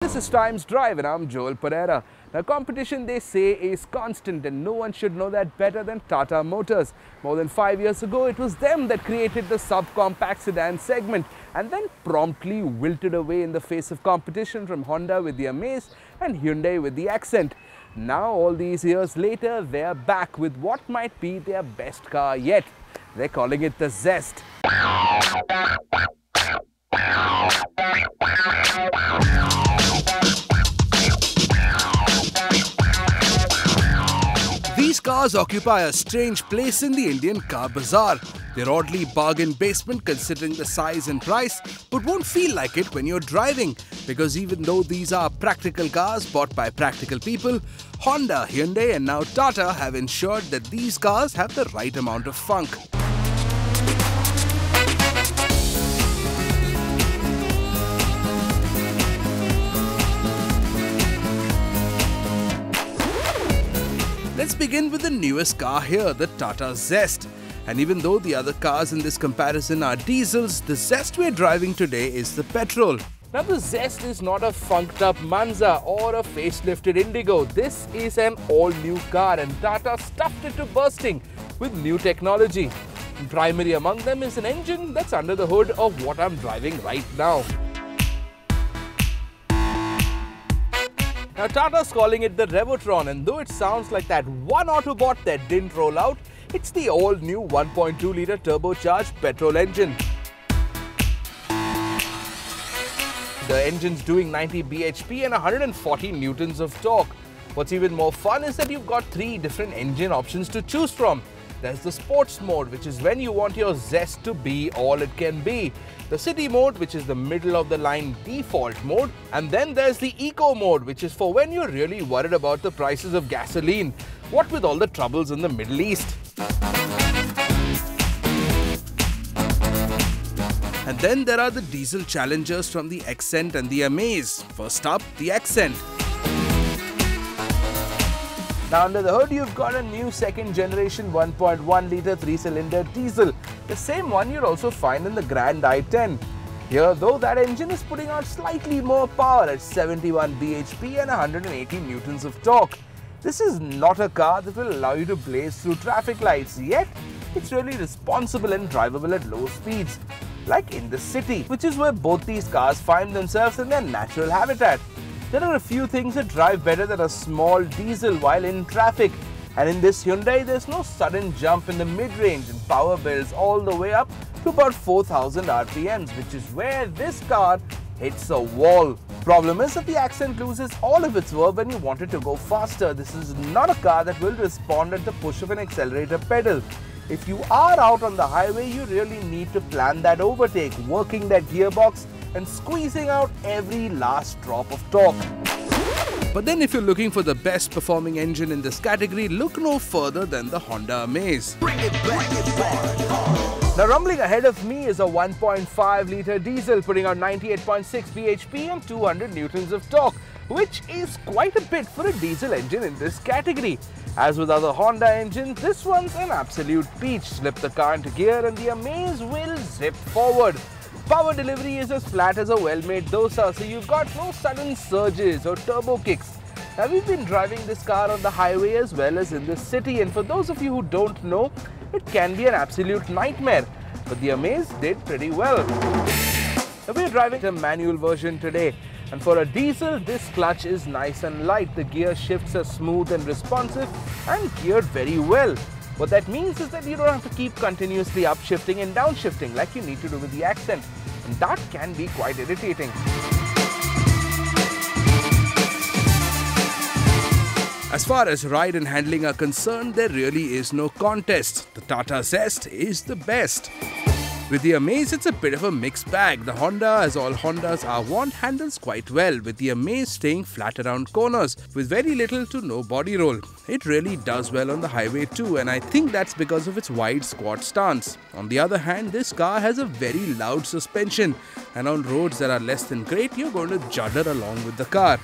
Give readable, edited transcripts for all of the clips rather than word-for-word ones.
This is Times Drive and I'm Joel Pereira. Now, competition, they say, is constant and no one should know that better than Tata Motors. More than 5 years ago, it was them that created the subcompact sedan segment and then promptly wilted away in the face of competition from Honda with the Amaze and Hyundai with the Accent. Now, all these years later, they're back with what might be their best car yet. They're calling it the Zest. These cars occupy a strange place in the Indian car bazaar. They're oddly bargain basement considering the size and price, but won't feel like it when you're driving, because even though these are practical cars bought by practical people, Honda, Hyundai and now Tata have ensured that these cars have the right amount of funk. Let's begin with the newest car here, the Tata Zest. And even though the other cars in this comparison are diesels, the Zest we're driving today is the petrol. Now, the Zest is not a funked up Manza or a facelifted Indigo. This is an all-new car and Tata stuffed it to bursting with new technology. And primary among them is an engine that's under the hood of what I'm driving right now. Now, Tata's calling it the Revotron, and though it sounds like that one Autobot that didn't roll out, it's the all-new 1.2-litre turbocharged petrol engine. The engine's doing 90 bhp and 140 newtons of torque. What's even more fun is that you've got 3 different engine options to choose from. There's the sports mode, which is when you want your Zest to be all it can be. The city mode, which is the middle of the line default mode. And then there's the eco mode, which is for when you're really worried about the prices of gasoline. What with all the troubles in the Middle East. And then there are the diesel challengers from the Accent and the Amaze. First up, the Accent. Now, under the hood, you've got a new second-generation 1.1-litre 3-cylinder diesel, the same one you'll also find in the Grand i10. Here, though, that engine is putting out slightly more power at 71 bhp and 180 newtons of torque. This is not a car that will allow you to blaze through traffic lights, yet it's really responsible and drivable at low speeds, like in the city, which is where both these cars find themselves in their natural habitat. There are a few things that drive better than a small diesel while in traffic, and in this Hyundai there's no sudden jump in the mid-range and power builds all the way up to about 4000 RPMs, which is where this car hits a wall. Problem is that the Accent loses all of its verve when you want it to go faster. This is not a car that will respond at the push of an accelerator pedal. If you are out on the highway, you really need to plan that overtake, working that gearbox and squeezing out every last drop of torque. But then if you're looking for the best performing engine in this category, look no further than the Honda Amaze. Now, rumbling ahead of me is a 1.5-litre diesel putting out 98.6 bhp and 200 newtons of torque, which is quite a bit for a diesel engine in this category. As with other Honda engines, this one's an absolute peach. Slip the car into gear and the Amaze will zip forward. Power delivery is as flat as a well-made dosa, so you've got no sudden surges or turbo kicks. Now, we've been driving this car on the highway as well as in the city, and for those of you who don't know, it can be an absolute nightmare. But the Amaze did pretty well. Now, we're driving a manual version today, and for a diesel, this clutch is nice and light. The gear shifts are smooth and responsive and geared very well. What that means is that you don't have to keep continuously upshifting and downshifting like you need to do with the Accent, and that can be quite irritating. As far as ride and handling are concerned, there really is no contest. The Tata Zest is the best. With the Amaze, it's a bit of a mixed bag. The Honda, as all Hondas are wont, handles quite well, with the Amaze staying flat around corners, with very little to no body roll. It really does well on the highway too, and I think that's because of its wide squat stance. On the other hand, this car has a very loud suspension, and on roads that are less than great, you're going to judder along with the car.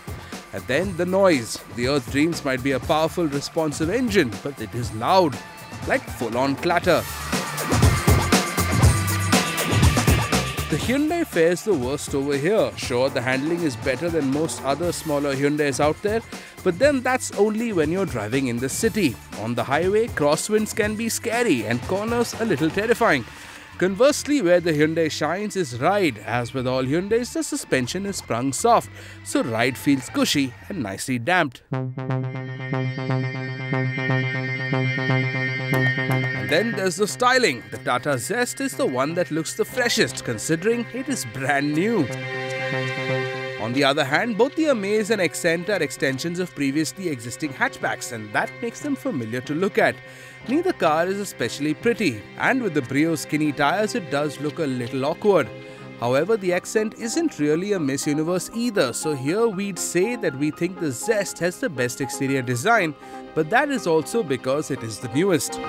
And then the noise. The Earth Dreams might be a powerful, responsive engine, but it is loud, like full-on clatter. The Hyundai fares the worst over here. Sure, the handling is better than most other smaller Hyundais out there, but then that's only when you're driving in the city. On the highway, crosswinds can be scary and corners a little terrifying. Conversely, where the Hyundai shines is ride. As with all Hyundais, the suspension is sprung soft, so ride feels cushy and nicely damped. And then there's the styling. The Tata Zest is the one that looks the freshest, considering it is brand new. On the other hand, both the Amaze and Accent are extensions of previously existing hatchbacks, and that makes them familiar to look at. Neither car is especially pretty, and with the Brio skinny tires, it does look a little awkward. However, the Accent isn't really a Miss Universe either, so here we'd say that we think the Zest has the best exterior design, but that is also because it is the newest.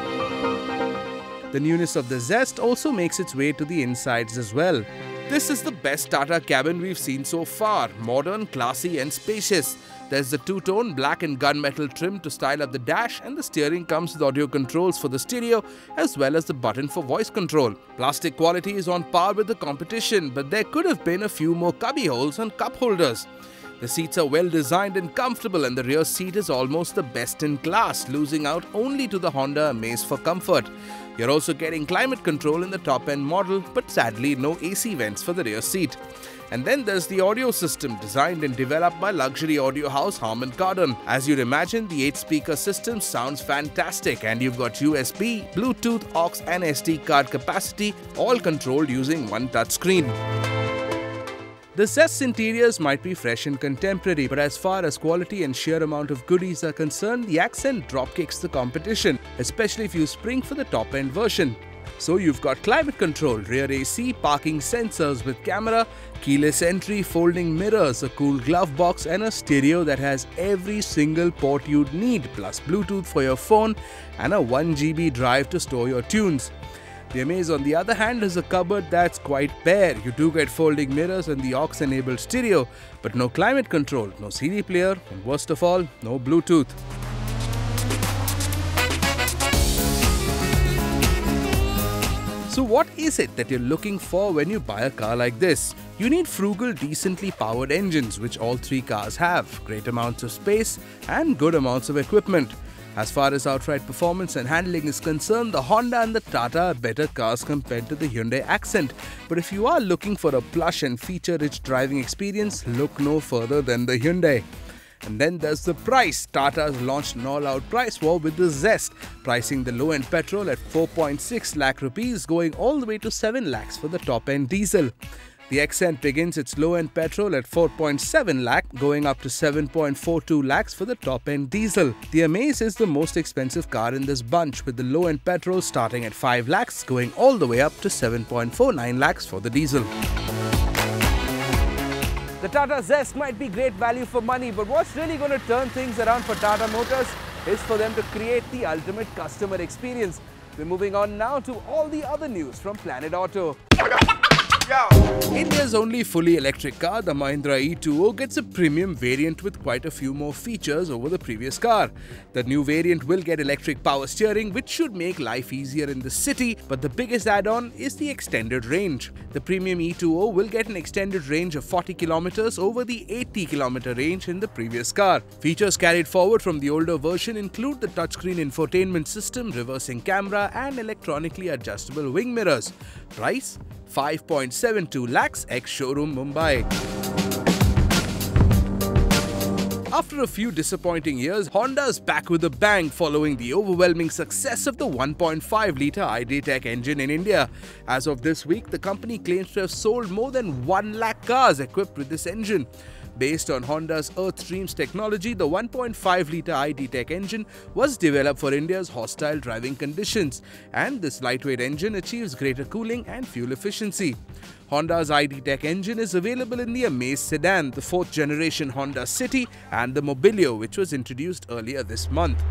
The newness of the Zest also makes its way to the insides as well. This is the best Tata cabin we've seen so far, modern, classy and spacious. There's the two-tone black and gunmetal trim to style up the dash, and the steering comes with audio controls for the stereo as well as the button for voice control. Plastic quality is on par with the competition, but there could have been a few more cubby holes and cup holders. The seats are well designed and comfortable, and the rear seat is almost the best in class, losing out only to the Honda Amaze for comfort. You're also getting climate control in the top-end model, but sadly no AC vents for the rear seat. And then there's the audio system, designed and developed by luxury audio house Harman Kardon. As you'd imagine, the 8-speaker system sounds fantastic, and you've got USB, Bluetooth, aux and SD card capacity, all controlled using one touchscreen. The Zest's interiors might be fresh and contemporary, but as far as quality and sheer amount of goodies are concerned, the Accent dropkicks the competition, especially if you spring for the top-end version. So you've got climate control, rear AC, parking sensors with camera, keyless entry, folding mirrors, a cool glove box and a stereo that has every single port you'd need, plus Bluetooth for your phone and a 1 GB drive to store your tunes. The Amaze, on the other hand, is a cupboard that's quite bare. You do get folding mirrors and the aux-enabled stereo, but no climate control, no CD player, and worst of all, no Bluetooth. So what is it that you're looking for when you buy a car like this? You need frugal, decently powered engines, which all three cars have, great amounts of space and good amounts of equipment. As far as outright performance and handling is concerned, the Honda and the Tata are better cars compared to the Hyundai Accent. But if you are looking for a plush and feature-rich driving experience, look no further than the Hyundai. And then there's the price. Tata has launched an all-out price war with the Zest, pricing the low-end petrol at 4.6 lakh rupees, going all the way to 7 lakhs for the top-end diesel. The Accent begins its low-end petrol at 4.7 lakh, going up to 7.42 lakhs for the top-end diesel. The Amaze is the most expensive car in this bunch, with the low-end petrol starting at 5 lakhs, going all the way up to 7.49 lakhs for the diesel. The Tata Zest might be great value for money, but what's really going to turn things around for Tata Motors is for them to create the ultimate customer experience. We're moving on now to all the other news from Planet Auto. India's only fully electric car, the Mahindra E2O, gets a premium variant with quite a few more features over the previous car. The new variant will get electric power steering, which should make life easier in the city, but the biggest add-on is the extended range. The premium E2O will get an extended range of 40 km over the 80 km range in the previous car. Features carried forward from the older version include the touchscreen infotainment system, reversing camera and electronically adjustable wing mirrors. Price? 5.72 lakhs ex-showroom Mumbai. After a few disappointing years, Honda's back with a bang following the overwhelming success of the 1.5-litre ID.Tech engine in India. As of this week, the company claims to have sold more than 1 lakh cars equipped with this engine. Based on Honda's Earthstreams technology, the 1.5-litre ID.Tech engine was developed for India's hostile driving conditions, and this lightweight engine achieves greater cooling and fuel efficiency. Honda's ID.Tech engine is available in the Amaze sedan, the 4th generation Honda City, and the Mobilio, which was introduced earlier this month.